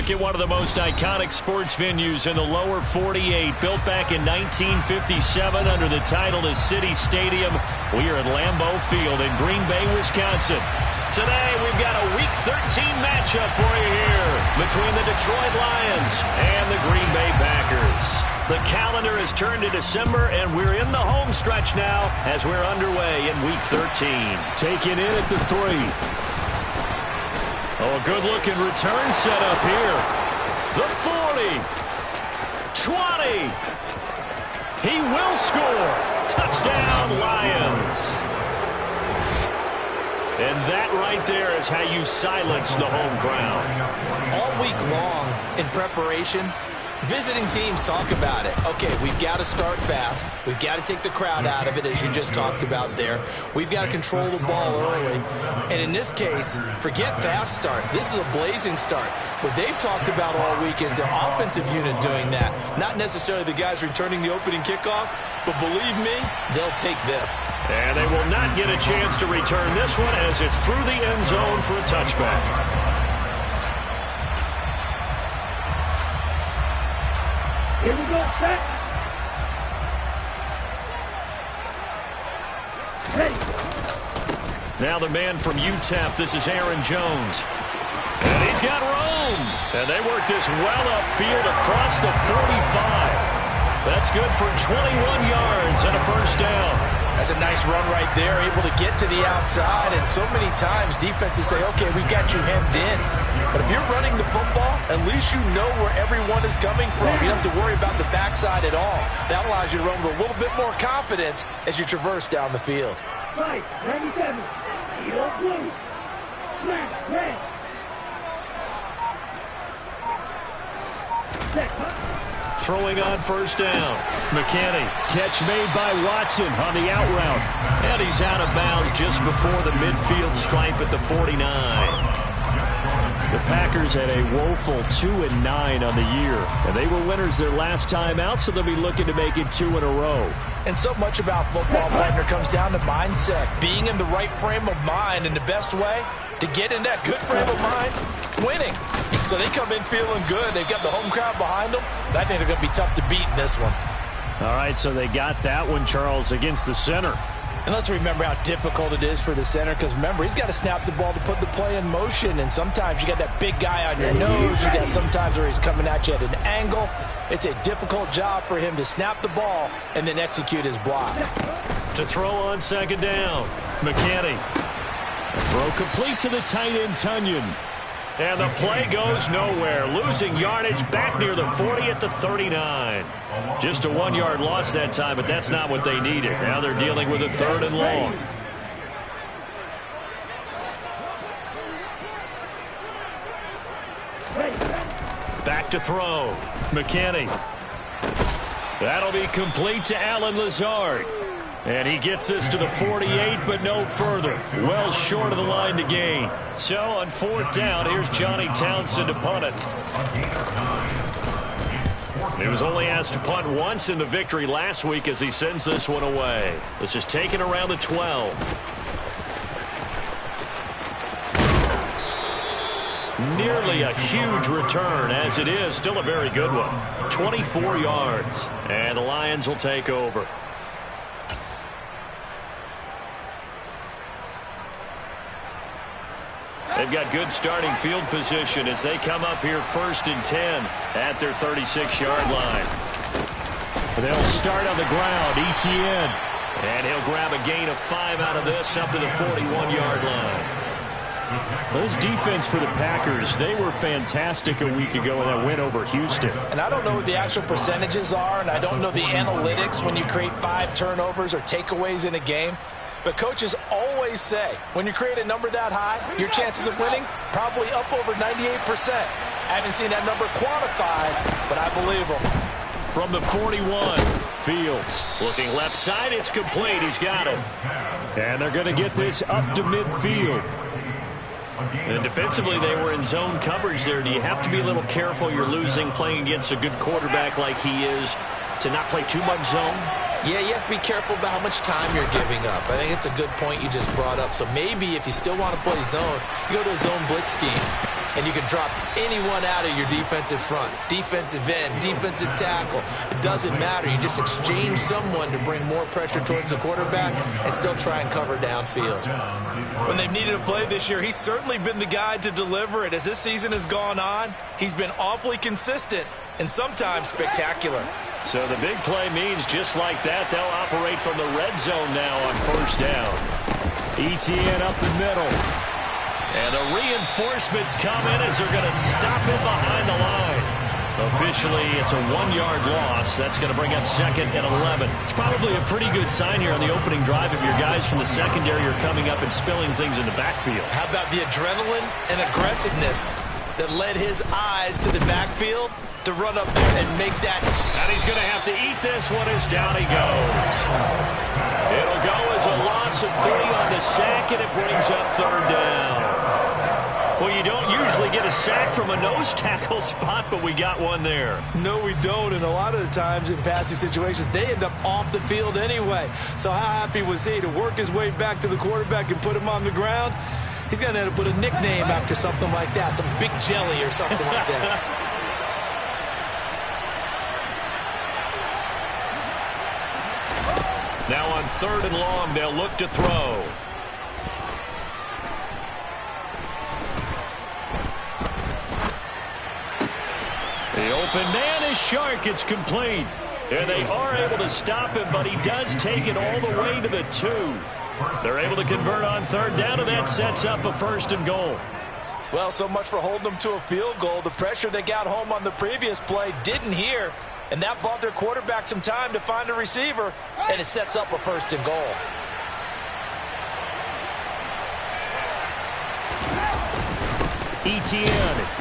look at one of the most iconic sports venues in the lower 48, built back in 1957 under the title of City Stadium. We are at Lambeau Field in Green Bay, Wisconsin. Today, we've got a Week 13 matchup for you here between the Detroit Lions and the Green Bay Packers. The calendar has turned to December, and we're in the home stretch now as we're underway in Week 13. Taken in at the 3. Oh, a good-looking return set up here. The 40. 20. He will score. Touchdown, Lions. And that right there is how you silence the home crowd. All week long in preparation, visiting teams talk about it. Okay, we've got to start fast. We've got to take the crowd out of it, as you just talked about there. We've got to control the ball early. And in this case, forget fast start. This is a blazing start. What they've talked about all week is their offensive unit doing that. Not necessarily the guys returning the opening kickoff, but believe me, they'll take this. And they will not get a chance to return this one as it's through the end zone for a touchback. Here we go, set. Ready. Now the man from UTEP, this is Aaron Jones. And he's got room. And they work this well upfield across the 45. That's good for 21 yards and a first down. That's a nice run right there, able to get to the outside. And so many times defenses say, okay, we got you hemmed in. But if you're running the football, at least you know where everyone is coming from. You don't have to worry about the backside at all. That allows you to run with a little bit more confidence as you traverse down the field. Right, 97. Yellow blue. Snap, red. Set, Throwing on first down. McKinney. Catch made by Watson on the out route. And he's out of bounds just before the midfield stripe at the 49. The Packers had a woeful 2-9 on the year. And they were winners their last time out, so they'll be looking to make it 2 in a row. And so much about football, partner, comes down to mindset. Being in the right frame of mind, and the best way to get in that good frame of mind, winning. So they come in feeling good. They've got the home crowd behind them. I think they're going to be tough to beat in this one. All right, so they got that one, Charles, against the center. And let's remember how difficult it is for the center, because remember, he's got to snap the ball to put the play in motion, and sometimes you got that big guy on your nose. You got sometimes where he's coming at you at an angle. It's a difficult job for him to snap the ball and then execute his block. To throw on second down, McKinney. Throw complete to the tight end, Tunyon. And the play goes nowhere. Losing yardage back near the 40 at the 39. Just a 1-yard loss that time, but that's not what they needed. Now they're dealing with a 3rd and long. Back to throw. McKinney. That'll be complete to Allen Lazard. And he gets this to the 48, but no further. Well short of the line to gain. So on 4th down, here's Johnny Townsend to punt it. He was only asked to punt once in the victory last week as he sends this one away. This is taken around the 12. Nearly a huge return, as it is still a very good one. 24 yards. And the Lions will take over. They've got good starting field position as they come up here 1st and 10 at their 36-yard line. They'll start on the ground, Etienne. And he'll grab a gain of 5 out of this up to the 41-yard line. Well, this defense for the Packers, they were fantastic a week ago in that win over Houston. And I don't know what the actual percentages are, and I don't know the analytics when you create 5 turnovers or takeaways in a game. But coaches always say, when you create a number that high, your chances of winning probably up over 98%. I haven't seen that number quantified, but I believe them. From the 41, Fields looking left side. It's complete. He's got it. And they're going to get this up to midfield. And defensively, they were in zone coverage there. Do you have to be a little careful? You're losing playing against a good quarterback like he is to not play too much zone? Yeah, you have to be careful about how much time you're giving up. I think it's a good point you just brought up. So maybe if you still want to play zone, you go to a zone blitz scheme. and you can drop anyone out of your defensive front. Defensive end, defensive tackle. It doesn't matter. You just exchange someone to bring more pressure towards the quarterback and still try and cover downfield. When they've needed a play this year, he's certainly been the guy to deliver it. As this season has gone on, he's been awfully consistent and sometimes spectacular. So the big play means just like that, they'll operate from the red zone now on first down. ETN up the middle. And the reinforcements come in as they're going to stop him behind the line. Officially, it's a 1-yard loss. That's going to bring up 2nd and 11. It's probably a pretty good sign here on the opening drive if your guys from the secondary are coming up and spilling things in the backfield. How about the adrenaline and aggressiveness that led his eyes to the backfield to run up there and make that? And he's going to have to eat this one as down he goes. It'll go as a loss of 3 on the sack, and it brings up 3rd down. Well, you don't usually get a sack from a nose tackle spot, but we got one there. No, we don't, and a lot of the times in passing situations, they end up off the field anyway. So how happy was he to work his way back to the quarterback and put him on the ground? He's going to end up with a nickname after something like that, some Big Jelly or something like that. Now on 3rd and long, they'll look to throw. The open man is Shark. It's complete. And they are able to stop him, but he does take it all the way to the 2. They're able to convert on 3rd down, and that sets up a 1st and goal. Well, so much for holding them to a field goal. The pressure they got home on the previous play didn't hear, and that bought their quarterback some time to find a receiver, and it sets up a 1st and goal. ETN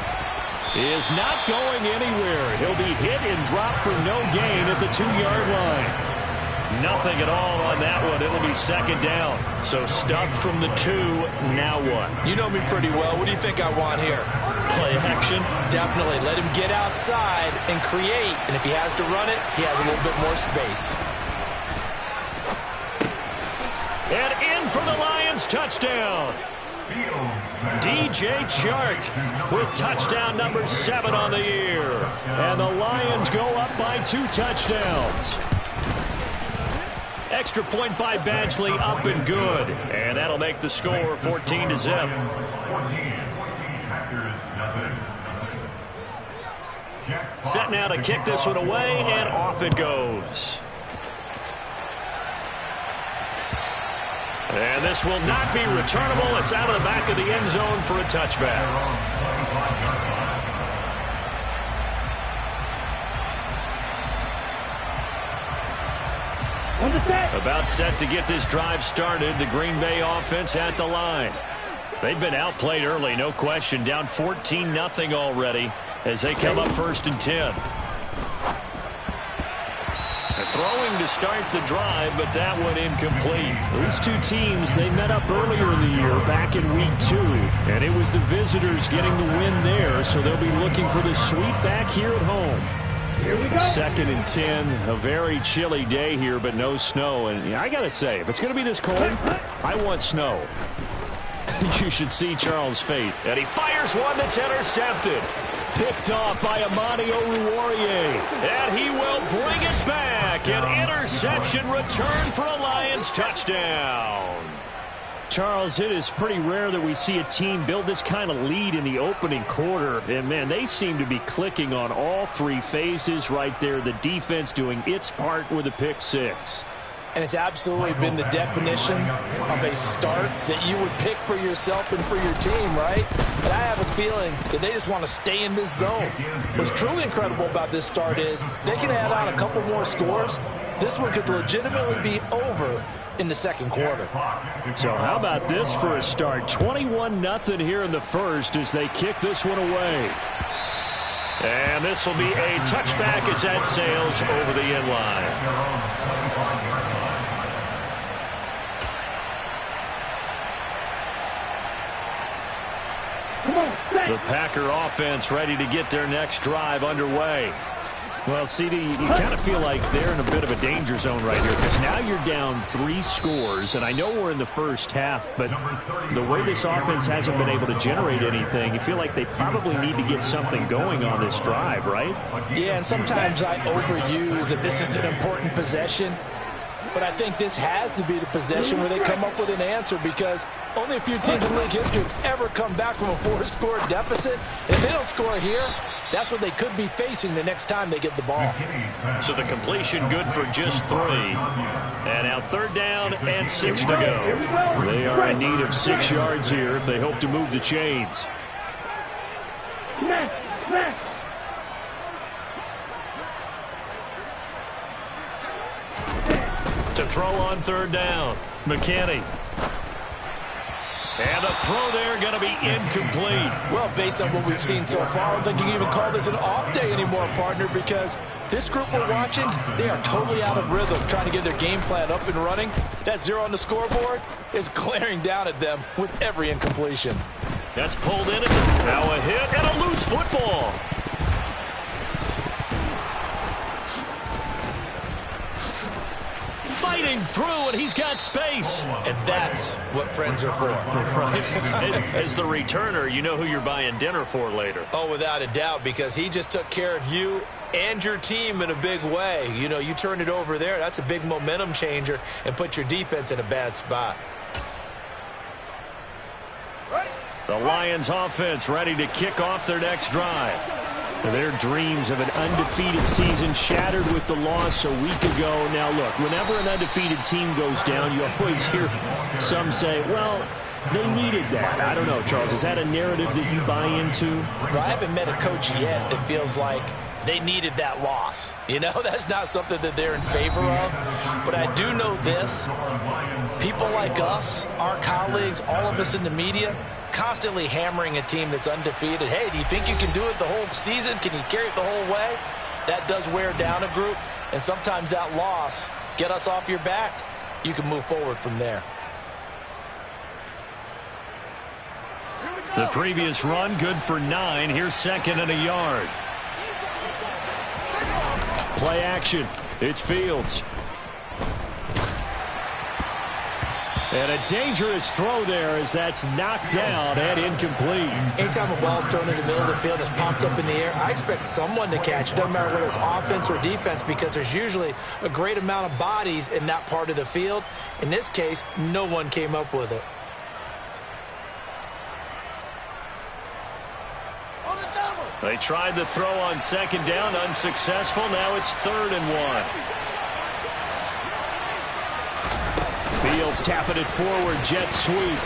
is not going anywhere. He'll be hit and dropped for no gain at the 2-yard line. Nothing at all on that one. It'll be 2nd down. So stuffed from the 2. Now what? You know me pretty well. What do you think I want here? Play action? Definitely. Let him get outside and create. And if he has to run it, he has a little bit more space. And in for the Lions. Touchdown. DJ Chark with touchdown number 7 on the year. And the Lions go up by 2 touchdowns. Extra point by Badgley, up and good. And that'll make the score 14-0. Set now to kick this one away, and off it goes. And this will not be returnable. It's out of the back of the end zone for a touchback. About set to get this drive started. The Green Bay offense at the line. They've been outplayed early, no question. Down 14-0 already as they come up 1st and 10. Throwing to start the drive, but that one incomplete. These two teams, they met up earlier in the year, back in week 2, and it was the visitors getting the win there, so they'll be looking for the sweep back here at home. Here we go. 2nd and 10, a very chilly day here, but no snow. And I got to say, if it's going to be this cold, I want snow. You should see Charles' face. And he fires one that's intercepted. Picked off by Amani Oruwariye. And he will bring it back. An interception return for a Lions touchdown. Charles, it is pretty rare that we see a team build this kind of lead in the opening quarter. And, man, they seem to be clicking on all 3 phases right there. The defense doing its part with a pick 6. And it's absolutely been the definition of a start that you would pick for yourself and for your team, right? But I have a feeling that they just want to stay in this zone. What's truly incredible about this start is they can add on a couple more scores. This one could legitimately be over in the 2nd quarter. So how about this for a start? 21-0 here in the 1st as they kick this one away. And this will be a touchback as that sails over the end line. The Packer offense ready to get their next drive underway. Well, CD, you kind of feel like they're in a bit of a danger zone right here because now you're down 3 scores, and I know we're in the first half, but the way this offense hasn't been able to generate anything, you feel like they probably need to get something going on this drive, right? Yeah, and sometimes I overuse that this is an important possession, but I think this has to be the possession where they come up with an answer because only a few teams in league history have ever come back from a 4-score deficit. And if they don't score here, that's what they could be facing the next time they get the ball. So the completion good for just 3. And now 3rd down and 6 to go. They are in need of 6 yards here if they hope to move the chains. Smash! Smash! To throw on 3rd down, McKinney. And the throw there going to be incomplete. Well, based on what we've seen so far, I don't think you can even call this an off day anymore, partner, because this group we're watching, they are totally out of rhythm trying to get their game plan up and running. That 0 on the scoreboard is glaring down at them with every incompletion. That's pulled in. Now a hit and a loose football. Fighting through, and he's got space. And that's what friends are for. Right. As the returner, you know who you're buying dinner for later. Oh, without a doubt, because he just took care of you and your team in a big way. You know, you turn it over there, that's a big momentum changer and put your defense in a bad spot. The Lions offense ready to kick off their next drive. Their dreams of an undefeated season shattered with the loss a week ago. Now, look, whenever an undefeated team goes down, you always hear some say, well, they needed that. I don't know, Charles. Is that a narrative that you buy into? Well, I haven't met a coach yet that feels like they needed that loss. You know, that's not something that they're in favor of. But I do know this. People like us, our colleagues, all of us in the media, constantly hammering a team that's undefeated. Hey, do you think you can do it the whole season? Can you carry it the whole way? That does wear down a group. And sometimes that loss, get us off your back, you can move forward from there. The previous run good for 9. Here's 2nd and a yard. Play action. It's Fields. And a dangerous throw there as that's knocked down and incomplete. Anytime a ball's thrown in the middle of the field and it's popped up in the air, I expect someone to catch it. Doesn't matter whether it's offense or defense because there's usually a great amount of bodies in that part of the field. In this case, no one came up with it. They tried the throw on 2nd down, unsuccessful. Now it's 3rd and 1. Fields tapping it forward, jet sweep.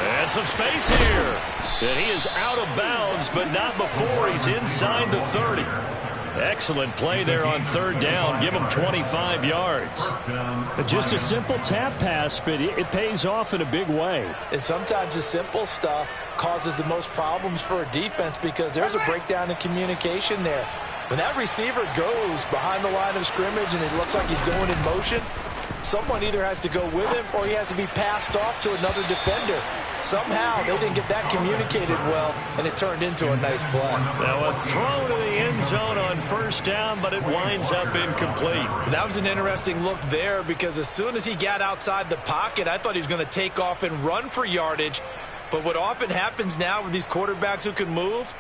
And some space here. And he is out of bounds, but not before he's inside the 30. Excellent play there on 3rd down. Give him 25 yards. Just a simple tap pass, but it pays off in a big way. And sometimes the simple stuff causes the most problems for a defense because there's a breakdown in communication there. When that receiver goes behind the line of scrimmage and it looks like he's going in motion, someone either has to go with him or he has to be passed off to another defender. Somehow they didn't get that communicated well, and it turned into a nice play. Now a throw to the end zone on 1st down, but it winds up incomplete. That was an interesting look there because as soon as he got outside the pocket, I thought he was going to take off and run for yardage. But what often happens now with these quarterbacks who can move,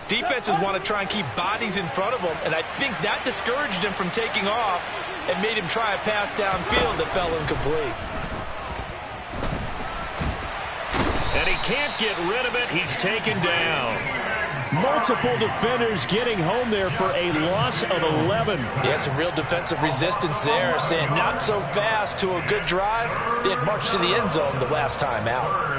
defenses want to try and keep bodies in front of them, and I think that discouraged him from taking off and made him try a pass downfield that fell incomplete. And he can't get rid of it. He's taken down. Multiple defenders getting home there for a loss of 11. Yeah, some real defensive resistance there, saying not so fast to a good drive. They had marched to the end zone the last time out.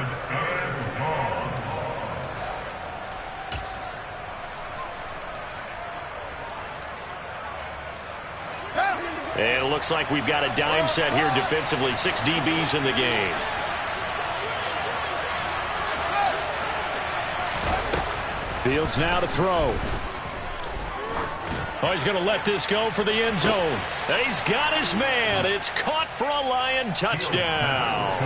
And it looks like we've got a dime set here defensively. 6 DBs in the game. Fields now to throw. Oh, he's going to let this go for the end zone. And he's got his man. It's caught for a Lion touchdown.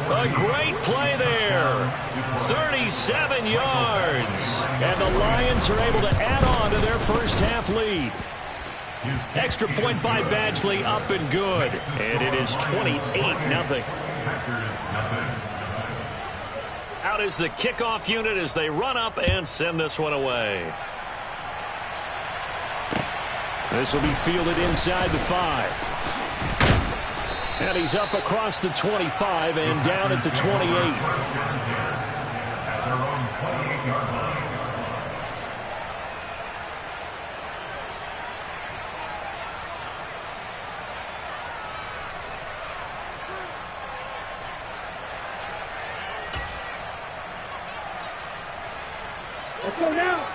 Oh, A great play there. 37 yards. And the Lions are able to add on to their first half lead. Extra point by Badgley, up and good. And it is 28-0. Out is the kickoff unit as they run up and send this one away. This will be fielded inside the 5. And he's up across the 25 and down at the 28.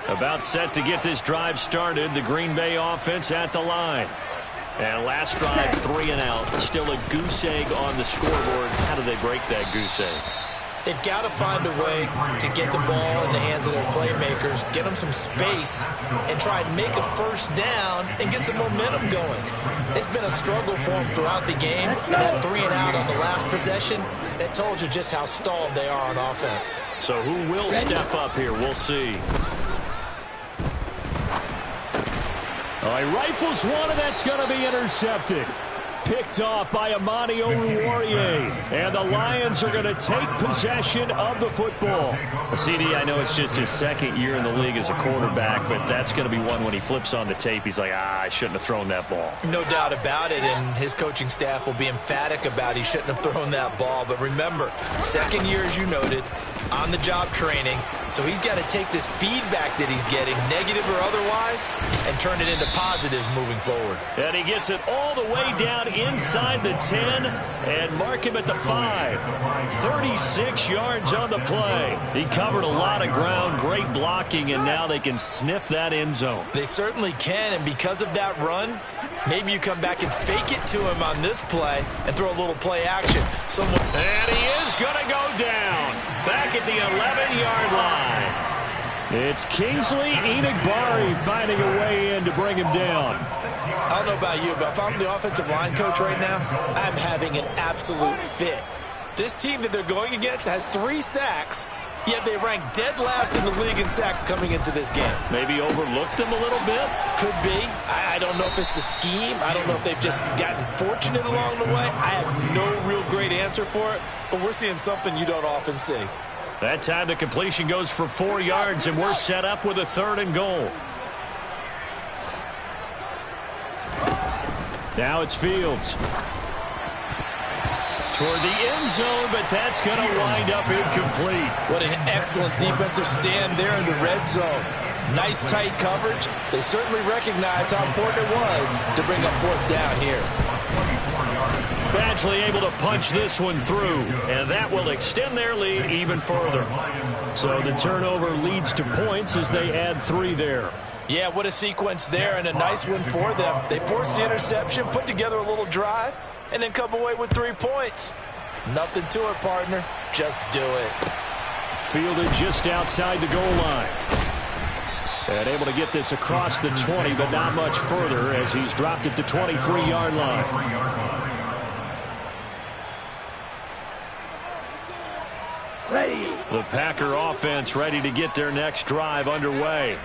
About set to get this drive started. The Green Bay offense at the line. And last drive, 3 and out. Still a goose egg on the scoreboard. How do they break that goose egg? They've got to find a way to get the ball in the hands of their playmakers, get them some space, and try and make a first down and get some momentum going. It's been a struggle for them throughout the game, and that 3 and out on the last possession, that told you just how stalled they are on offense. So who will step up here? We'll see. Oh, he rifles one, and that's going to be intercepted. Picked off by Amani Oruwariye. And the Lions are going to take possession of the football. CD, I know it's just his second year in the league as a quarterback, but that's going to be one when he flips on the tape. He's like, I shouldn't have thrown that ball. No doubt about it, and his coaching staff will be emphatic about he shouldn't have thrown that ball. But remember, second year, as you noted, on-the-job training. So he's got to take this feedback that he's getting, negative or otherwise, and turn it into positives moving forward. And he gets it all the way down inside the 10 and mark him at the 5. 36 yards on the play. He covered a lot of ground, great blocking, and now they can sniff that end zone. They certainly can, and because of that run, maybe you come back and fake it to him on this play and throw a little play action. And he is going to go down back at the 11-yard line. It's Kingsley Enagbari finding a way in to bring him down. I don't know about you, but if I'm the offensive line coach right now, I'm having an absolute fit. This team that they're going against has 3 sacks, yet they rank dead last in the league in sacks coming into this game. Maybe overlooked them a little bit? Could be. I don't know if it's the scheme. I don't know if they've just gotten fortunate along the way. I have no real great answer for it, but we're seeing something you don't often see. That time the completion goes for 4 yards, and we're set up with a 3rd and goal. Now it's Fields. Toward the end zone, but that's going to wind up incomplete. What an excellent defensive stand there in the red zone. Nice tight coverage. They certainly recognized how important it was to bring up 4th down here. Badgley able to punch this one through, and that will extend their lead even further. So the turnover leads to points as they add 3 there. Yeah, what a sequence there, and a nice one for them. They forced the interception, put together a little drive, and then come away with 3 points. Nothing to it, partner. Just do it. Fielded just outside the goal line. And able to get this across the 20, but not much further as he's dropped it to 23-yard line. The Packer offense ready to get their next drive underway.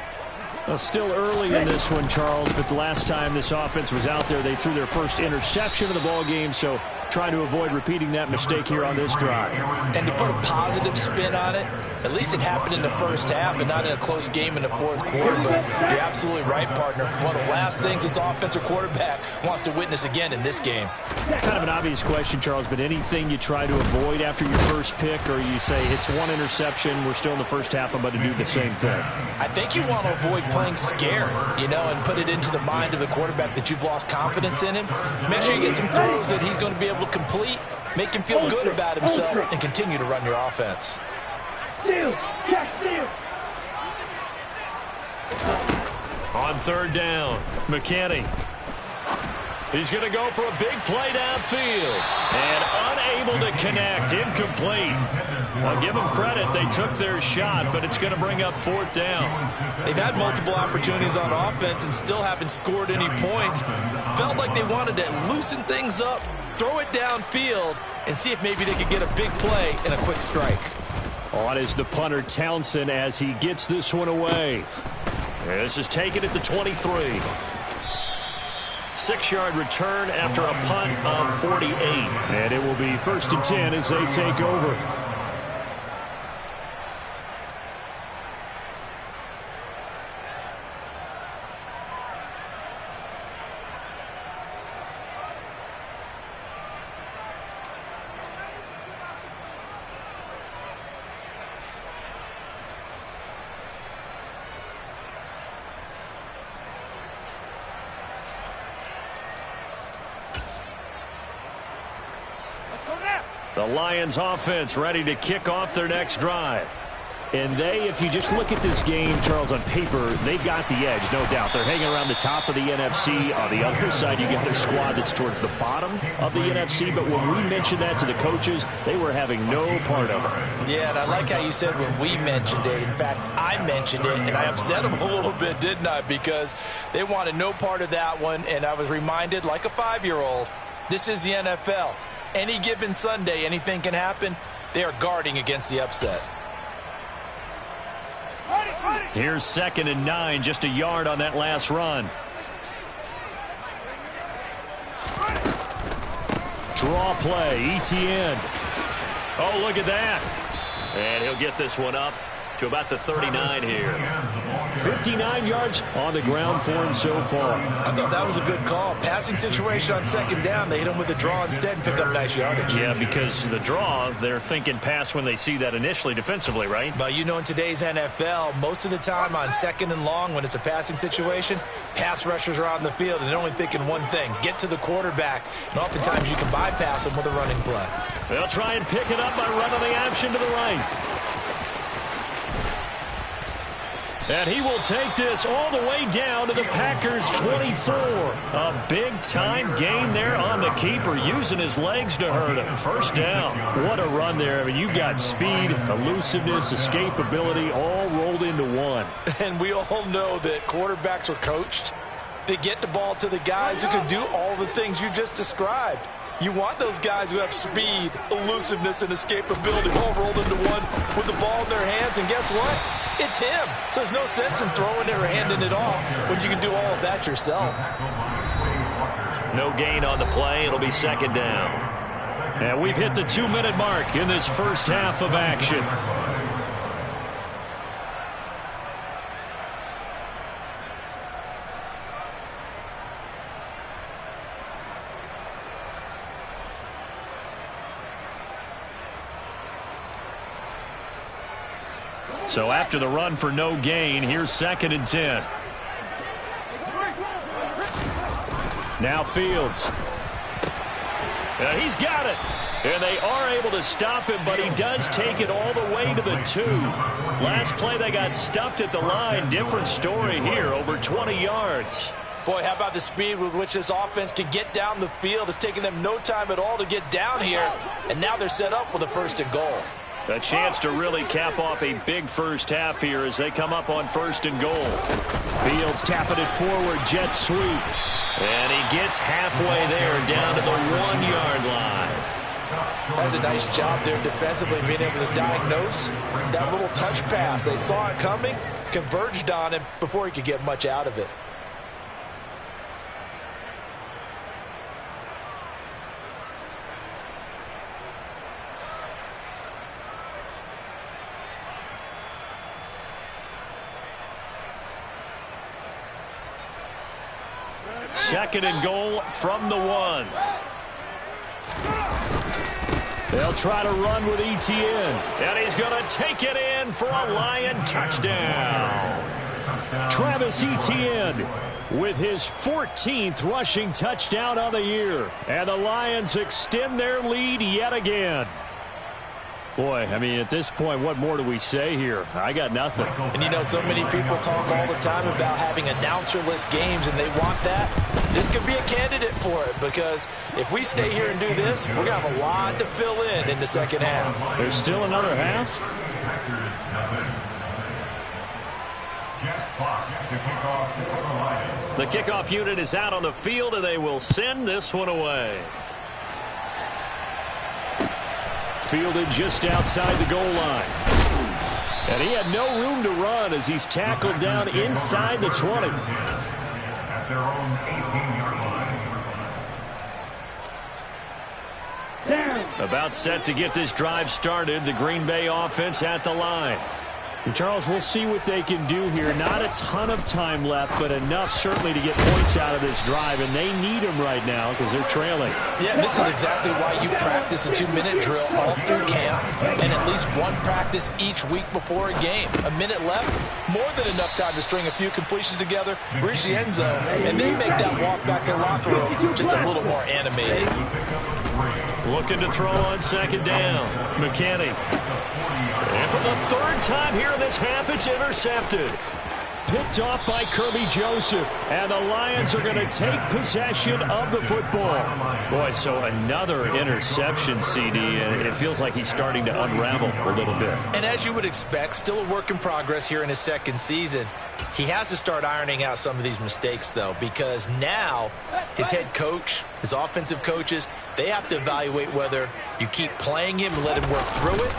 Well, still early in this one, Charles, but the last time this offense was out there, they threw their first interception of the ball game, so trying to avoid repeating that mistake here on this drive. And to put a positive spin on it, at least it happened in the first half and not in a close game in the 4th quarter. But you're absolutely right, partner. One of the last things this offensive quarterback wants to witness again in this game. Kind of an obvious question, Charles, but anything you try to avoid after your first pick, or you say it's 1 interception, we're still in the first half, I'm going to do the same thing? I think you want to avoid playing scared, and put it into the mind of the quarterback that you've lost confidence in him. Make sure you get some throws that he's going to be able to complete, make him feel good about himself, and continue to run your offense. On 3rd down, McKinney. He's going to go for a big play downfield. And unable to connect, incomplete. I'll give them credit, they took their shot, but it's going to bring up 4th down. They've had multiple opportunities on offense and still haven't scored any points. Felt like they wanted to loosen things up, throw it downfield, and see if maybe they could get a big play and a quick strike. On is the punter Townsend as he gets this one away. This is taken at the 23. 6-yard return after a punt of 48. And it will be 1st and 10 as they take over. The Lions offense ready to kick off their next drive. And they, if you just look at this game, Charles, on paper, they've got the edge, no doubt. They're hanging around the top of the NFC. On the other side, you got a squad that's towards the bottom of the NFC. But when we mentioned that to the coaches, they were having no part of it. Yeah, and I like how you said when we mentioned it. In fact, I mentioned it, and I upset them a little bit, didn't I? Because they wanted no part of that one, and I was reminded, like a 5-year-old, this is the NFL. Any given Sunday, anything can happen. They are guarding against the upset. Here's 2nd and 9, just a yard on that last run. Draw play, ETN. Oh, look at that. And he'll get this one up to about the 39 here. 59 yards on the ground for him so far. I thought that was a good call. Passing situation on 2nd down. They hit him with the draw instead and pick up nice yardage. Yeah, because the draw, they're thinking pass when they see that initially defensively, right? But you know, in today's NFL, most of the time on 2nd and long, when it's a passing situation, pass rushers are out in the field and they're only thinking one thing, get to the quarterback. And oftentimes you can bypass them with a running play. They'll try and pick it up by running the option to the right. And he will take this all the way down to the Packers' 24. A big-time gain there on the keeper, using his legs to hurt him. 1st down. What a run there. I mean, you got speed, elusiveness, escapability, all rolled into one. And we all know that quarterbacks are coached. They get the ball to the guys who can do all the things you just described. You want those guys who have speed, elusiveness, and escapability all rolled into one with the ball in their hands. And guess what? It's him. So there's no sense in throwing it or handing it off when you can do all of that yourself. No gain on the play. It'll be 2nd down. And we've hit the 2-minute mark in this first half of action. So after the run for no gain, here's 2nd and 10. Now Fields. He's got it. And they are able to stop him, but he does take it all the way to the 2. Last play, they got stuffed at the line. Different story here, over 20 yards. Boy, how about the speed with which this offense can get down the field? It's taken them no time at all to get down here, and now they're set up with a 1st and goal. A chance to really cap off a big first half here as they come up on 1st and goal. Fields tapping it forward, jet sweep. And he gets halfway there down to the 1-yard line. That's a nice job there defensively, being able to diagnose that little touch pass. They saw it coming, converged on him before he could get much out of it. Second and goal from the 1. They'll try to run with ETN. And he's going to take it in for a Lion touchdown. Travis Etienne with his 14th rushing touchdown of the year. And the Lions extend their lead yet again. Boy, I mean, at this point, what more do we say here? I got nothing. And you know, so many people talk all the time about having announcer-less games, and they want that. This could be a candidate for it, because if we stay here and do this, we're going to have a lot to fill in the 2nd half. There's still another half? The kickoff unit is out on the field, and they will send this one away. fielded just outside the goal line. And he had no room to run as he's tackled down inside the 20. At their own 18-yard line. About set to get this drive started. The Green Bay offense at the line. And Charles, we'll see what they can do here. Not a ton of time left, but enough certainly to get points out of this drive, and they need them right now because they're trailing. Yeah, this is exactly why you practice a 2-minute drill all through camp and at least one practice each week before a game. A minute left, more than enough time to string a few completions together, reach the end zone, and then make that walk back to the locker room just a little more animated. Looking to throw on second down. McKinney. And for the third time here in this half, it's intercepted. Picked off by Kirby Joseph, and the Lions are going to take possession of the football. Boy, so another interception, CD, and it feels like he's starting to unravel a little bit. And as you would expect, still a work in progress here in his second season. He has to start ironing out some of these mistakes, though, because now his head coach, his offensive coaches, they have to evaluate whether you keep playing him and let him work through it,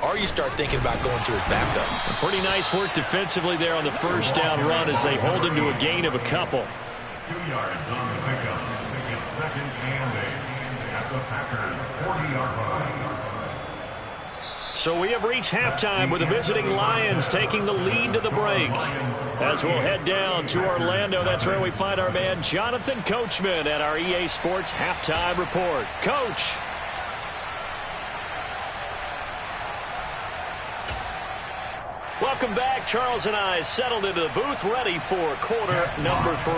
or you start thinking about going to his backup. Pretty nice work defensively there on the first down run as they hold him to a gain of a couple. 2 yards on the pickup. It's second and 8 at the Packers' 40-yard line. So we have reached halftime with the visiting Lions taking the lead to the break. As we'll head down to Orlando, that's where we find our man Jonathan Coachman at our EA Sports Halftime Report. Coach. Welcome back. Charles and I settled into the booth ready for quarter number 3.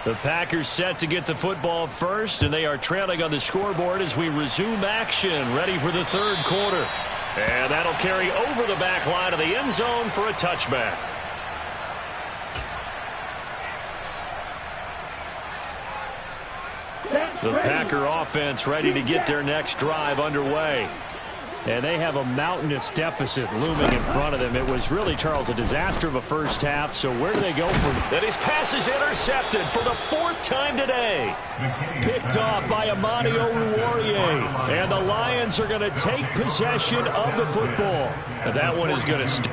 The Packers set to get the football first, and they are trailing on the scoreboard as we resume action, ready for the third quarter. And that'll carry over the back line of the end zone for a touchback. The Packer offense ready to get their next drive underway. And they have a mountainous deficit looming in front of them. It was really, Charles, a disaster of a first half. So where do they go from? And his pass is intercepted for the 4th time today. Picked off by Amani Oruwariye. And the Lions are going to take possession of the football. And that one is going to stay.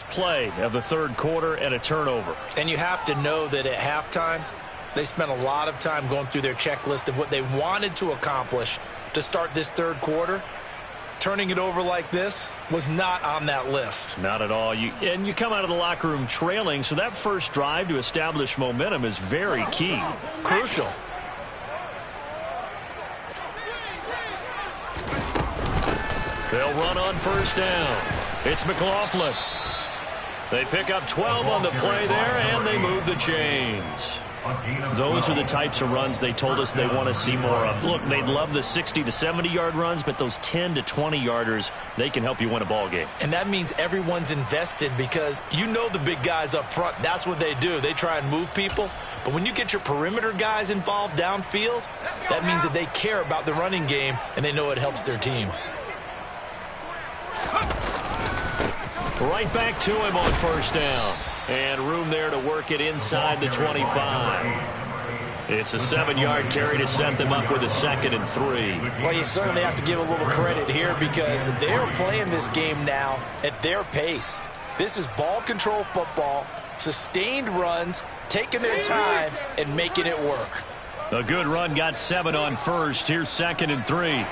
Play of the third quarter and a turnover. And you have to know that at halftime, they spent a lot of time going through their checklist of what they wanted to accomplish to start this third quarter. Turning it over like this was not on that list. Not at all. You come out of the locker room trailing, so that first drive to establish momentum is very key. Crucial. They'll run on first down. It's McLaughlin. They pick up 12 on the play there, and they move the chains. Those are the types of runs they told us they want to see more of. Look, they'd love the 60 to 70-yard runs, but those 10 to 20-yarders, they can help you win a ball game. And that means everyone's invested because you know the big guys up front, that's what they do. They try and move people. But when you get your perimeter guys involved downfield, that means that they care about the running game, and they know it helps their team. Right back to him on first down. And room there to work it inside the 25. It's a 7-yard carry to set them up with a 2nd and 3. Well, you certainly have to give a little credit here because they're playing this game now at their pace. This is ball control football, sustained runs, taking their time, and making it work. A good run got 7 on first. Here's 2nd and 3.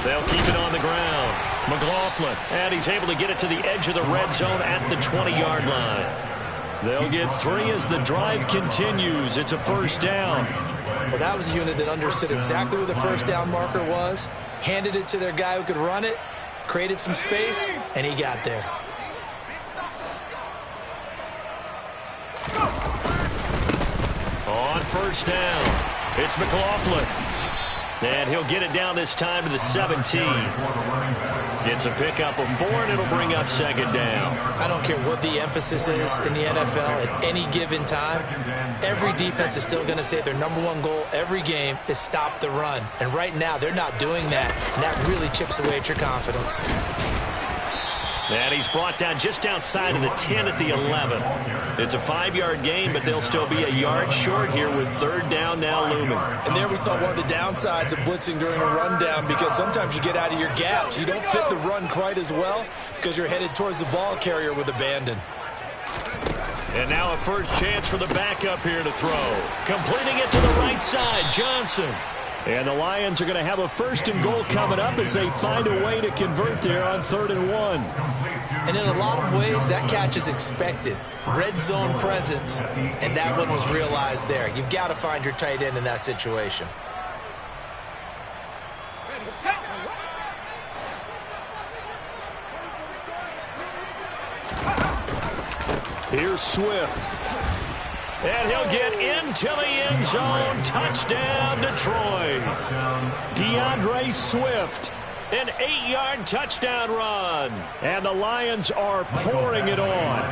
They'll keep it on the ground. McLaughlin, and he's able to get it to the edge of the red zone at the 20-yard line. They'll get 3 as the drive continues. It's a first down. Well, that was a unit that understood exactly where the first down marker was, handed it to their guy who could run it, created some space, and he got there. On first down, it's McLaughlin. And he'll get it down this time to the 17. It's a pickup of 4, and it'll bring up second down. I don't care what the emphasis is in the NFL at any given time. Every defense is still going to say their #1 goal every game is stop the run. And right now, they're not doing that. And that really chips away at your confidence. And he's brought down just outside of the 10 at the 11. It's a 5-yard gain, but they'll still be a yard short here with third down now looming. And there we saw one of the downsides of blitzing during a rundown, because sometimes you get out of your gaps. You don't fit the run quite as well because you're headed towards the ball carrier with abandon. And now a first chance for the backup here to throw. Completing it to the right side, Johnson. And the Lions are going to have a first and goal coming up as they find a way to convert there on 3rd and 1. And in a lot of ways, that catch is expected. Red zone presence, and that one was realized there. You've got to find your tight end in that situation. Here's Swift. And he'll get into the end zone. Touchdown, Detroit. DeAndre Swift. An 8-yard touchdown run. And the Lions are pouring it on.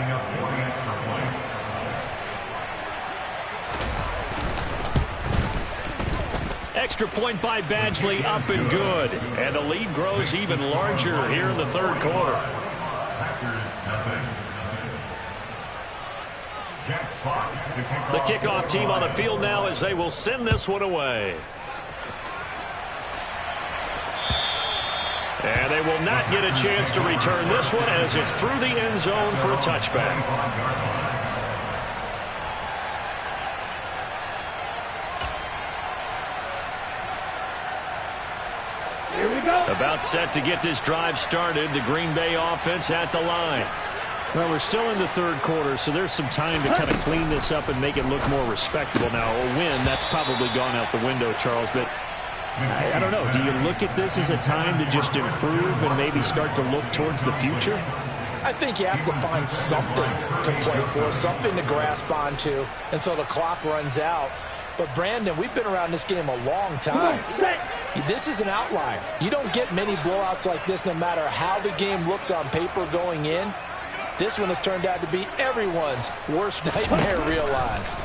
Extra point by Badgley, up and good. And the lead grows even larger here in the third quarter. The kickoff team on the field now as they will send this one away. And they will not get a chance to return this one as it's through the end zone for a touchback. Here we go. About set to get this drive started. The Green Bay offense at the line. Well, we're still in the third quarter, so there's some time to kind of clean this up and make it look more respectable. Now, a win, that's probably gone out the window, Charles, but I don't know. Do you look at this as a time to just improve and maybe start to look towards the future? I think you have to find something to play for, something to grasp onto until the clock runs out. But, Brandon, we've been around this game a long time. This is an outlier. You don't get many blowouts like this no matter how the game looks on paper going in. This one has turned out to be everyone's worst nightmare realized.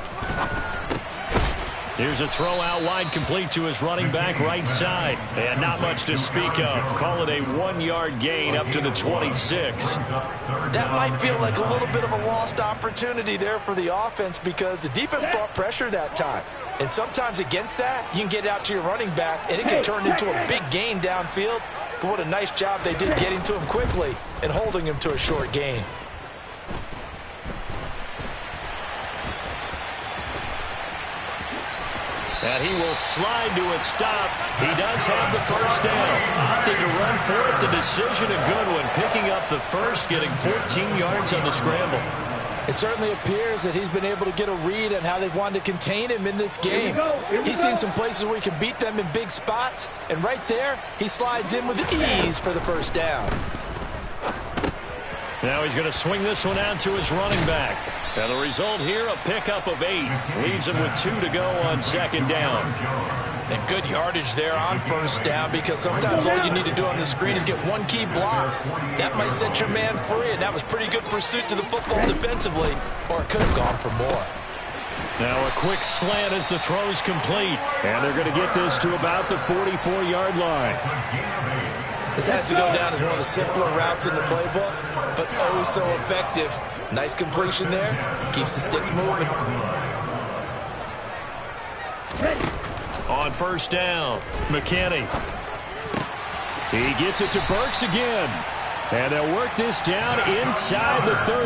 Here's a throw out wide, complete to his running back right side. And not much to speak of. Call it a 1-yard gain up to the 26. That might feel like a little bit of a lost opportunity there for the offense because the defense brought pressure that time. And sometimes against that, you can get out to your running back, and it can turn into a big gain downfield. But what a nice job they did getting to him quickly and holding him to a short gain. And he will slide to a stop. He does have the first down. Opting to run for it. The decision, a good one. Picking up the first, getting 14 yards on the scramble. It certainly appears that he's been able to get a read on how they've wanted to contain him in this game. He's seen some places where he can beat them in big spots. And right there, he slides in with ease for the first down. Now he's going to swing this one out to his running back. And the result here, a pickup of 8. Leaves him with 2 to go on second down. And good yardage there on first down because sometimes all you need to do on the screen is get one key block. That might set your man free, and that was pretty good pursuit to the football defensively, or it could have gone for more. Now a quick slant as the throw's complete. And they're going to get this to about the 44-yard line. This has to go down as one of the simpler routes in the playbook, but oh so effective. Nice completion there. Keeps the sticks moving. On first down, McKinney. He gets it to Burks again. And they'll work this down inside the 30.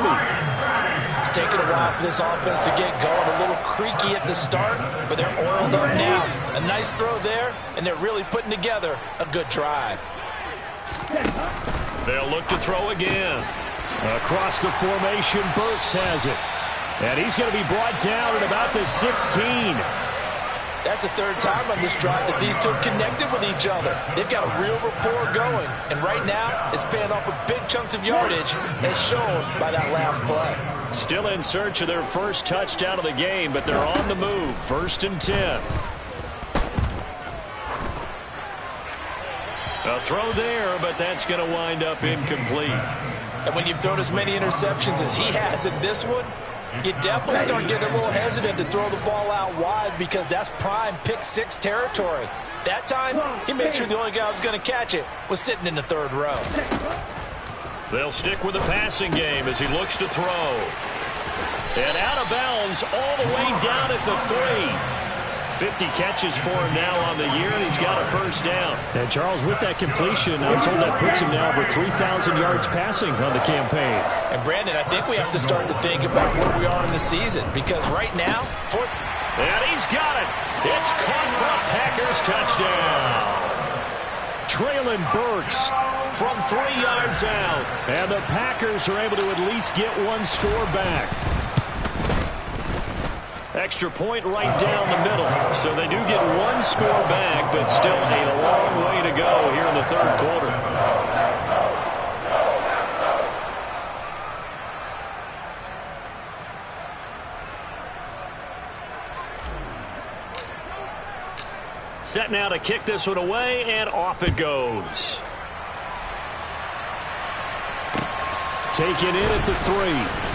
It's taken a while for this offense to get going. A little creaky at the start, but they're oiled up now. A nice throw there, and they're really putting together a good drive. They'll look to throw again. Across the formation, Burks has it. And he's going to be brought down at about the 16. That's the third time on this drive that these two have connected with each other. They've got a real rapport going. And right now, it's paying off with big chunks of yardage, as shown by that last play. Still in search of their first touchdown of the game, but they're on the move. 1st and 10. A throw there, but that's going to wind up incomplete. And when you've thrown as many interceptions as he has in this one, you definitely start getting a little hesitant to throw the ball out wide because that's prime pick-6 territory. That time, he made sure the only guy who was going to catch it was sitting in the 3rd row. They'll stick with the passing game as he looks to throw. And out of bounds all the way down at the 3. 50 catches for him now on the year, and he's got a first down. And, Charles, with that completion, I'm told that puts him now over 3,000 yards passing on the campaign. And, Brandon, I think we have to start to think about where we are in the season because right now, and he's got it. It's caught for a Packers touchdown. Traylon Burks from 3 yards out. And the Packers are able to at least get one score back. Extra point right down the middle. So they do get one score back, but still a long way to go here in the 3rd quarter. Set now to kick this one away, and off it goes. Taken in at the 3.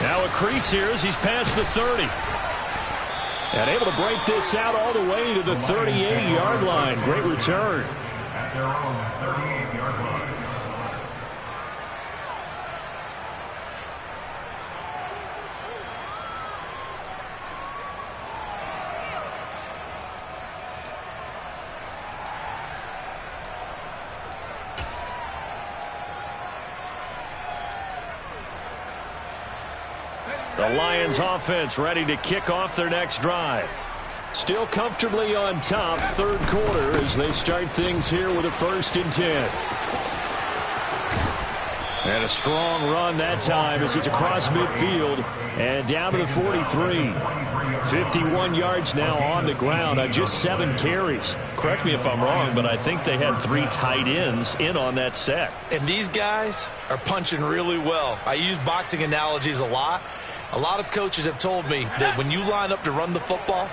Now a crease here as he's past the 30. And able to break this out all the way to the 38-yard line. Great return. At their own 38-yard line. The Lions offense ready to kick off their next drive. Still comfortably on top, 3rd quarter as they start things here with a 1st and 10. And a strong run that time as he's across midfield and down to the 43. 51 yards now on the ground on just 7 carries. Correct me if I'm wrong, but I think they had 3 tight ends in on that set. And these guys are punching really well. I use boxing analogies a lot. A lot of coaches have told me that when you line up to run the football,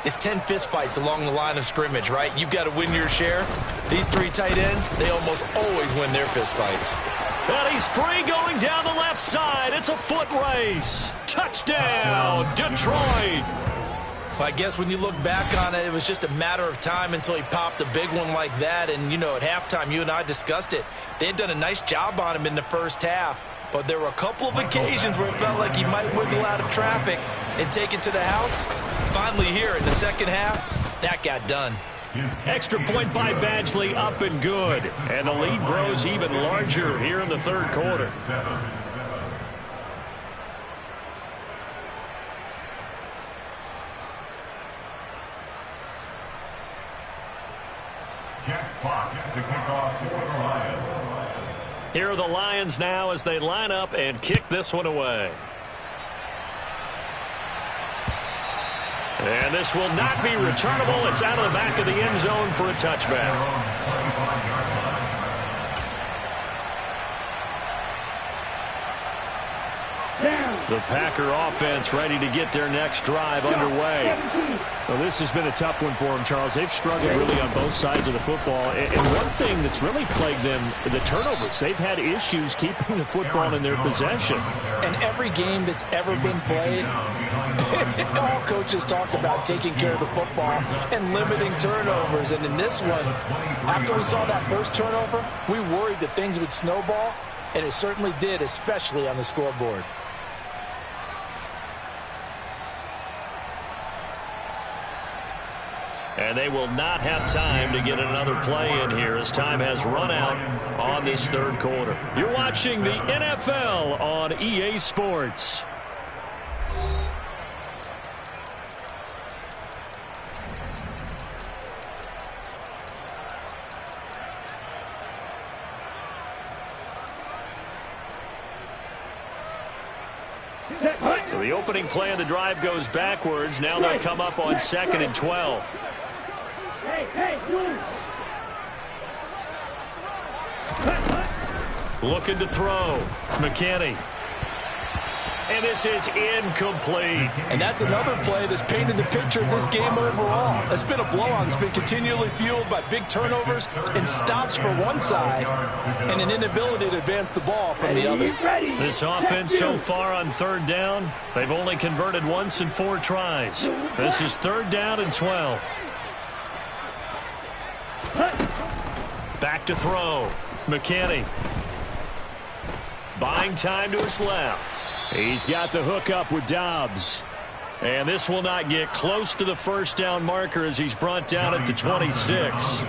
it's 10 fistfights along the line of scrimmage, right? You've got to win your share. These 3 tight ends, they almost always win their fistfights. And he's free going down the left side. It's a foot race. Touchdown, Detroit. Well, I guess when you look back on it, it was just a matter of time until he popped a big one like that. And, you know, at halftime, you and I discussed it. They had done a nice job on him in the first half. But there were a couple of occasions where it felt like he might wiggle out of traffic and take it to the house. Finally here in the second half, that got done. Extra point by Badgley, up and good. And the lead grows even larger here in the 3rd quarter. Jack Fox to kick off for the Lions. Here are the Lions now as they line up and kick this one away. And this will not be returnable. It's out of the back of the end zone for a touchback. The Packer offense ready to get their next drive underway. Well, this has been a tough one for them, Charles. They've struggled really on both sides of the football. And one thing that's really plagued them, the turnovers. They've had issues keeping the football in their possession. And every game that's ever been played, all coaches talk about taking care of the football and limiting turnovers. And in this one, after we saw that first turnover, we worried that things would snowball, and it certainly did, especially on the scoreboard. And they will not have time to get another play in here as time has run out on this 3rd quarter. You're watching the NFL on EA Sports. So the opening play of the drive goes backwards. Now they'll come up on 2nd and 12. Looking to throw. McKinney. And this is incomplete. And that's another play that's painted the picture of this game overall. It's been a blowout. It's been continually fueled by big turnovers and stops for one side and an inability to advance the ball from the other. This offense so far on 3rd down, they've only converted once in 4 tries. This is 3rd down and 12. Back to throw. McKinney. Buying time to his left. He's got the hook up with Dobbs. And this will not get close to the 1st down marker as he's brought down at the 26.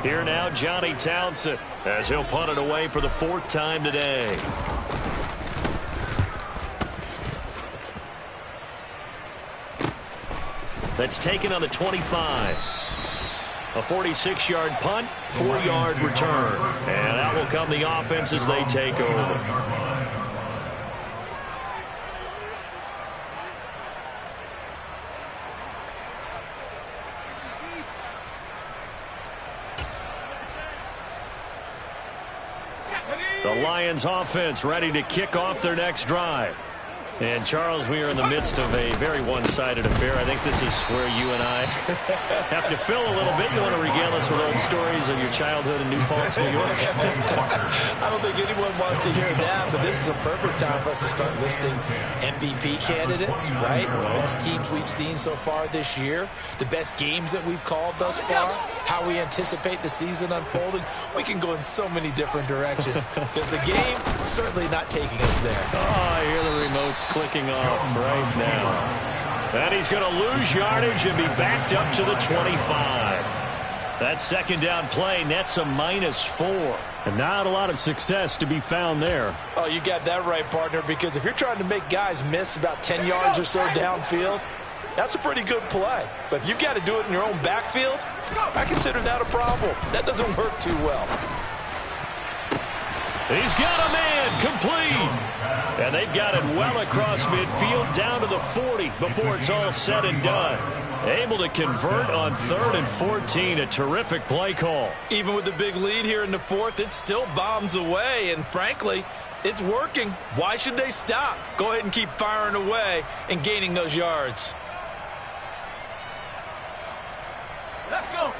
Here now, Johnny Townsend, as he'll punt it away for the 4th time today. That's taken on the 25. A 46-yard punt, 4-yard return. And out will come the offense as they take over. The Lions offense ready to kick off their next drive. And, Charles, we are in the midst of a very one-sided affair. I think this is where you and I have to fill a little bit. You want to regale us with old stories of your childhood in New Paltz, New York? I don't think anyone wants to hear that, but this is a perfect time for us to start listing MVP candidates, right? The best teams we've seen so far this year, the best games that we've called thus far, how we anticipate the season unfolding. We can go in so many different directions because the game is certainly not taking us there. Oh, I hear the remote's clicking off right now. And he's going to lose yardage and be backed up to the 25. That 2nd down play nets a -4. And not a lot of success to be found there. Oh, you got that right, partner, because if you're trying to make guys miss about 10 yards or so downfield, that's a pretty good play. But if you've got to do it in your own backfield, I consider that a problem. That doesn't work too well. He's got a man complete. And they've got it well across midfield down to the 40 before it's all said and done. Able to convert on 3rd and 14. A terrific play call. Even with the big lead here in the 4th, it still bombs away. And frankly, it's working. Why should they stop? Go ahead and keep firing away and gaining those yards.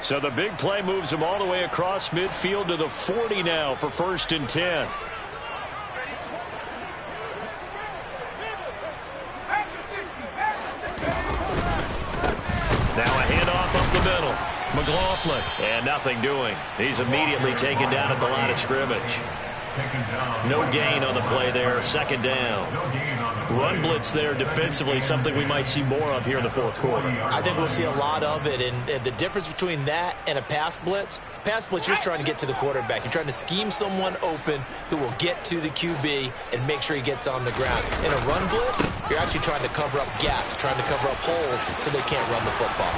So the big play moves him all the way across midfield to the 40 now for 1st and 10. Now a handoff up the middle. McLaughlin. And nothing doing. He's immediately taken down at the line of scrimmage. No gain on the play there. 2nd down. Run blitz there defensively, something we might see more of here in the 4th quarter. I think we'll see a lot of it, and the difference between that and a pass blitz, you're just trying to get to the quarterback. You're trying to scheme someone open who will get to the QB and make sure he gets on the ground. In a run blitz, you're actually trying to cover up gaps, trying to cover up holes so they can't run the football.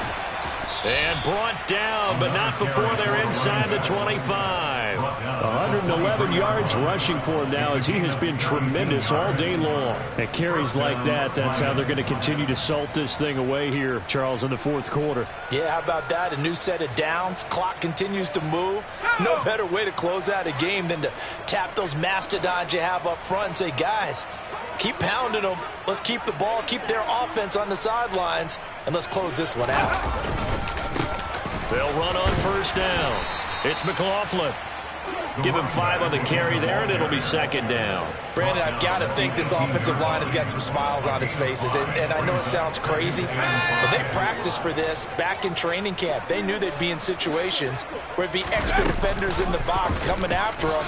And brought down, but not before they're inside the 25. 111 yards rushing for him now as he has been tremendous all day long. At carries like that, that's how they're going to continue to salt this thing away here, Charles, in the 4th quarter. Yeah, how about that? A new set of downs. Clock continues to move. No better way to close out a game than to tap those mastodons you have up front and say, guys, keep pounding them. Let's keep the ball, keep their offense on the sidelines, and let's close this one out. They'll run on 1st down. It's McLaughlin. Give him 5 on the carry there, and it'll be 2nd down. Brandon, I've got to think this offensive line has got some smiles on its faces. And I know it sounds crazy, but they practiced for this back in training camp. They knew they'd be in situations where it'd be extra defenders in the box coming after them,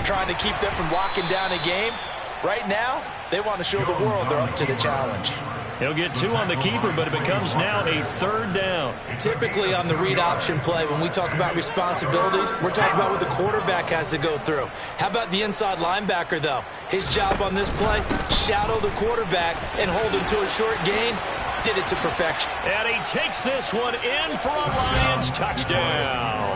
trying to keep them from locking down a game. Right now, they want to show the world they're up to the challenge. He'll get 2 on the keeper, but it becomes now a 3rd down. Typically on the read option play, when we talk about responsibilities, we're talking about what the quarterback has to go through. How about the inside linebacker, though? His job on this play, shadow the quarterback and hold him to a short gain. Did it to perfection. And he takes this one in for a Lions touchdown.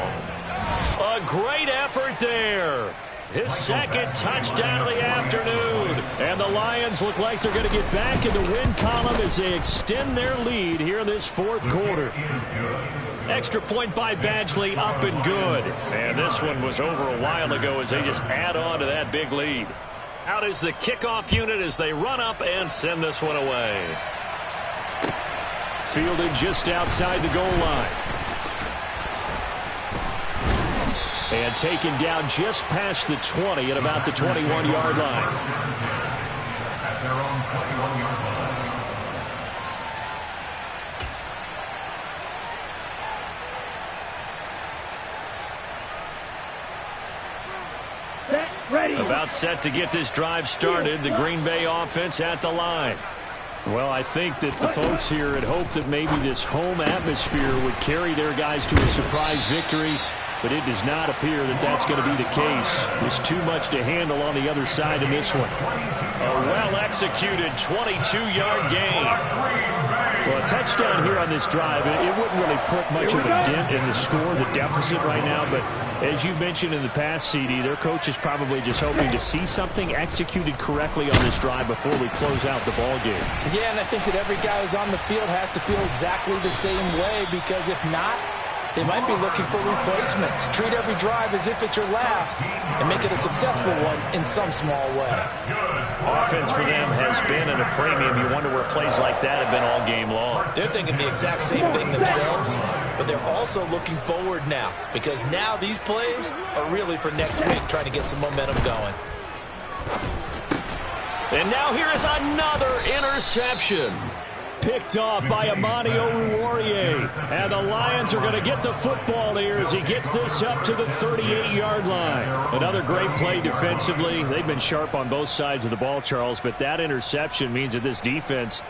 A great effort there. His second touchdown of the afternoon. And the Lions look like they're going to get back in the win column as they extend their lead here in this fourth quarter. Extra point by Badgley, up and good. And this one was over a while ago as they just add on to that big lead. Out is the kickoff unit as they run up and send this one away. Fielded just outside the goal line. And taken down just past the 20 at about the 21-yard line. At their own 21-yard line. Ready. About set to get this drive started. The Green Bay offense at the line. Well, I think that the folks here had hoped that maybe this home atmosphere would carry their guys to a surprise victory, but it does not appear that that's going to be the case. There's too much to handle on the other side in this one. A well-executed 22-yard gain. Well, a touchdown here on this drive, it wouldn't really put much of a dent in the score, the deficit right now, but as you mentioned in the past, CD, their coach is probably just hoping to see something executed correctly on this drive before we close out the ball game. Yeah, and I think that every guy who's on the field has to feel exactly the same way, because if not, they might be looking for replacements. Treat every drive as if it's your last and make it a successful one in some small way. Offense for them has been at a premium. You wonder where plays like that have been all game long. They're thinking the exact same thing themselves, but they're also looking forward now, because now these plays are really for next week, trying to get some momentum going. And now here is another interception. Picked off by Amani Oruwariye. And the Lions are going to get the football here as he gets this up to the 38-yard line. Another great play defensively. They've been sharp on both sides of the ball, Charles, but that interception means that this defense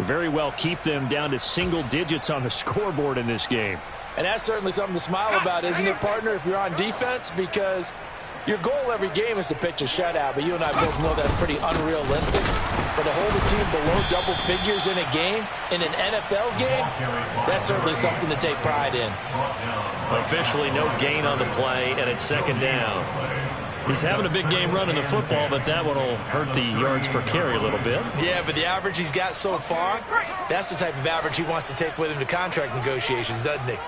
very well keep them down to single digits on the scoreboard in this game. And that's certainly something to smile about, isn't it, partner, if you're on defense? Because your goal every game is to pitch a shutout, but you and I both know that's pretty unrealistic. But to hold a team below double figures in a game, in an NFL game, that's certainly something to take pride in. Officially no gain on the play, and it's second down. He's having a big game running the football, but that one will hurt the yards per carry a little bit. Yeah, but the average he's got so far, that's the type of average he wants to take with him to contract negotiations, doesn't he?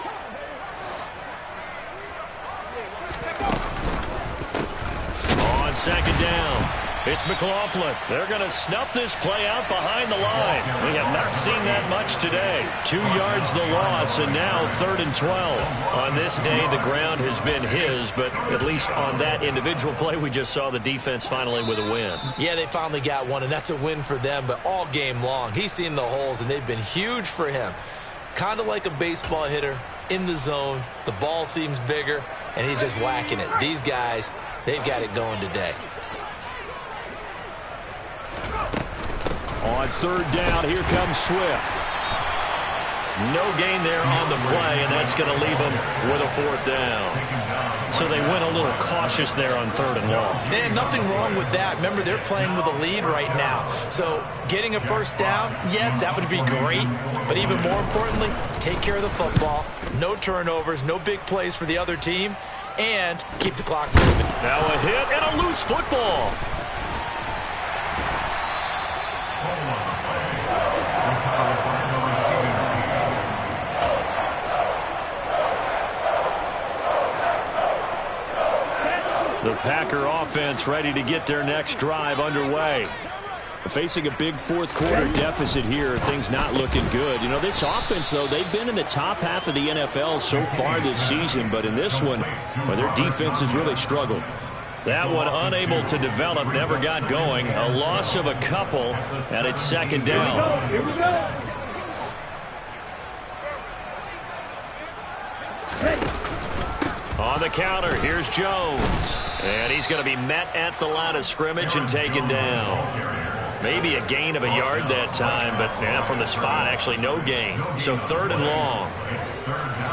On second down, it's McLaughlin. They're going to snuff this play out behind the line. We have not seen that much today. 2 yards the loss, and now 3rd and 12. On this day, the ground has been his, but at least on that individual play, we just saw the defense finally with a win. Yeah, they finally got one, and that's a win for them, but all game long, he's seen the holes, and they've been huge for him. Kind of like a baseball hitter in the zone. The ball seems bigger, and he's just whacking it. These guys, they've got it going today. On 3rd down, here comes Swift. No gain there on the play, and that's going to leave them with a 4th down. So they went a little cautious there on 3rd and long. And nothing wrong with that. Remember, they're playing with a lead right now. So getting a 1st down, yes, that would be great. But even more importantly, take care of the football. No turnovers, no big plays for the other team, and keep the clock moving. Now a hit and a loose football. The Packer offense ready to get their next drive underway. Facing a big 4th quarter deficit here, things not looking good. You know, this offense, though, they've been in the top half of the NFL so far this season, but in this one, well, their defense has really struggled. That one unable to develop, never got going. A loss of a couple, and it's 2nd down. Here we go. On the counter, here's Jones. And he's going to be met at the line of scrimmage and taken down. Maybe a gain of a yard that time, but from the spot, actually no gain. So 3rd and long.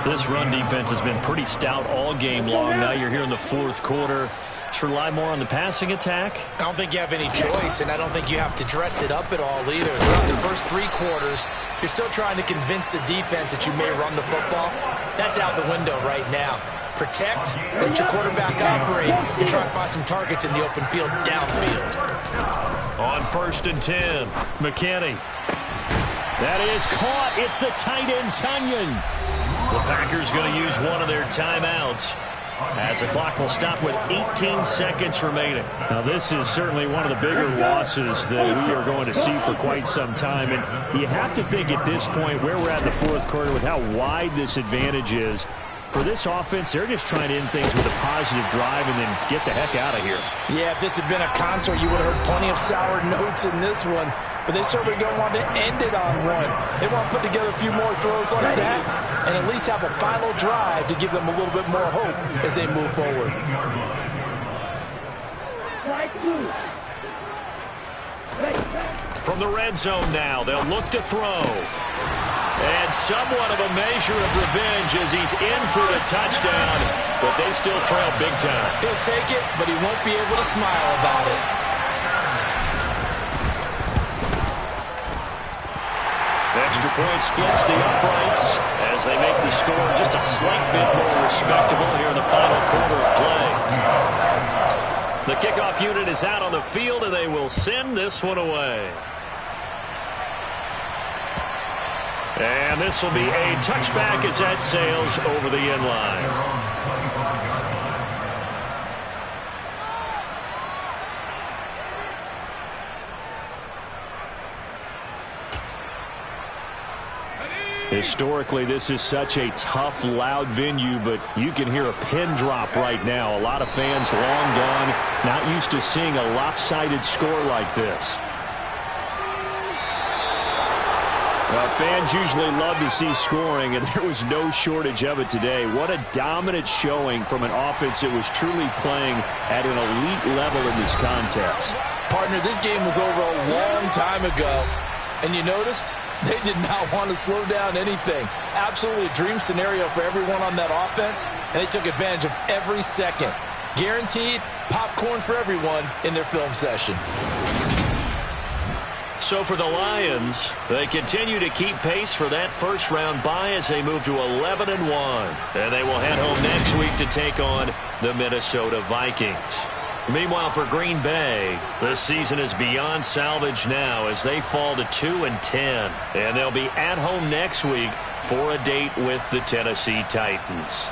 This run defense has been pretty stout all game long. Now you're here in the 4th quarter. Just rely more on the passing attack. I don't think you have any choice, and I don't think you have to dress it up at all either. Throughout the first 3 quarters, you're still trying to convince the defense that you may run the football. That's out the window right now. Protect, let your quarterback operate, and try to find some targets in the open field downfield. On 1st and 10, McKinney. That is caught. It's the tight end, Tunyon. The Packers going to use one of their timeouts, as the clock will stop with 18 seconds remaining. Now, this is certainly one of the bigger losses that we are going to see for quite some time. And you have to think at this point, where we're at in the fourth quarter, with how wide this advantage is, for this offense, they're just trying to end things with a positive drive and then get the heck out of here. Yeah, if this had been a contour, you would have heard plenty of sour notes in this one. But they certainly don't want to end it on one. They want to put together a few more throws like that and at least have a final drive to give them a little bit more hope as they move forward. From the red zone now, they'll look to throw. And somewhat of a measure of revenge as he's in for the touchdown, but they still trail big time. He'll take it, but he won't be able to smile about it. Extra point splits the uprights as they make the score just a slight bit more respectable here in the final quarter of play. The kickoff unit is out on the field, and they will send this one away. And this will be a touchback as that sails over the end line. Historically, this is such a tough, loud venue, but you can hear a pin drop right now. A lot of fans long gone, not used to seeing a lopsided score like this. Fans usually love to see scoring, and there was no shortage of it today. What a dominant showing from an offense that was truly playing at an elite level in this contest. Partner, this game was over a long time ago, and you noticed they did not want to slow down anything. Absolutely a dream scenario for everyone on that offense, and they took advantage of every second. Guaranteed popcorn for everyone in their film session. So for the Lions, they continue to keep pace for that first-round bye as they move to 11-1. And they will head home next week to take on the Minnesota Vikings. Meanwhile, for Green Bay, this season is beyond salvage now as they fall to 2-10. And they'll be at home next week for a date with the Tennessee Titans.